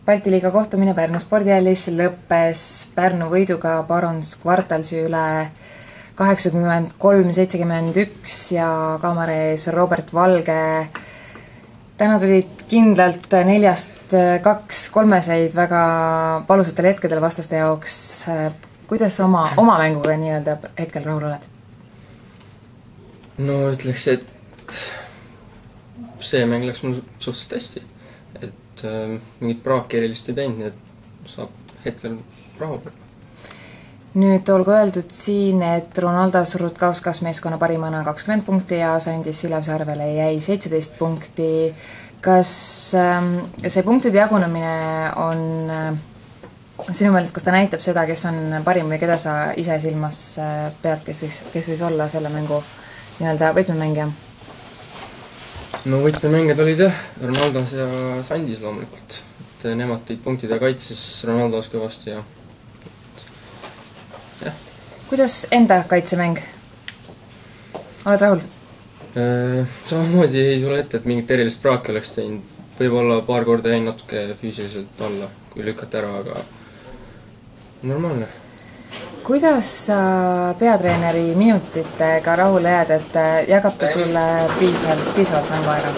Balti liiga kohtumine Pärnu spordihallis lõppes Pärnu võiduga Barons Quartalsi üle 83-71 ja kaamera ees Robert Valge. Täna tulid kindlalt 4-2 kolmeseid väga valusatel hetkedel vastaste jaoks. Kuidas oma mänguga nii-öelda hetkel rahul oled? No ütleks, et see mäng läks mul suhteliselt hästi. Et mingit praaki erilist ei teinud, nii et saab hetkel rahul. Nüüd olgu öeldud siin, et Ronaldos Rutkauskas meeskonna parimana 20 punkti ja Sandis Silevsaarvele jäi 17 punkti. Kas see punktide jagunemine on sinu meelest, kas ta näitab seda, kes on parim või keda sa ise silmas pead, kes võis olla selle mängu nii-öelda võtmemängija? No võtmemängijad olid Ronaldos ja Sandis loomulikult. Et nemad tõid punktid ja kaitses Ronaldos kõvasti ja jah. Kuidas enda kaitsemäng? Oled rahul? Samamoodi ei tule ette, et mingit erilist praaki oleks teinud. Võib-olla paar korda jäin natuke füüsiliselt alla, kui lükati ära, aga normaalne. Kuidas sa peatreeneri minutitega rahule jääd, et jagab ta sulle piisavalt mängu aega?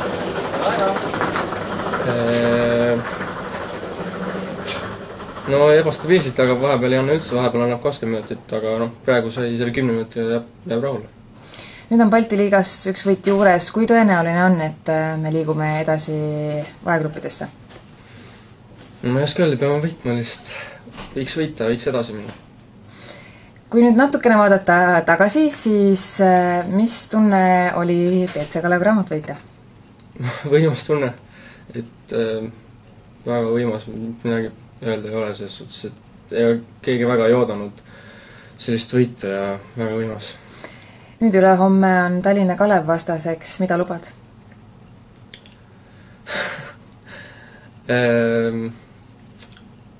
No ebastabiilselt, aga vahepeal ei anna üldse, vahepeal annab 20 minutit, aga praegu sai selle 10 minutit jääb rahule. Nüüd on Balti liigas üks võit juures. Kui tõenäoline on, et me liigume edasi vaegruppidesse? Ma ei oska öelda, peame võitma lihtsalt. Võiks võita, võiks edasi minna. Kui nüüd natukene vaadata tagasi, siis mis tunne oli BC Kalev Cramo võita? Võimas tunne, et väga võimas, midagi öelda ei ole selles suhtes, et keegi väga ei oodanud sellist võitu ja väga võimas. Nüüd üle homme on Tallinna Kalev vastaseks, mida lubad?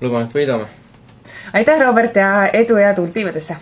Luban, et võidame. Aitäh, Robert, ja edu ja tuult tiivadesse!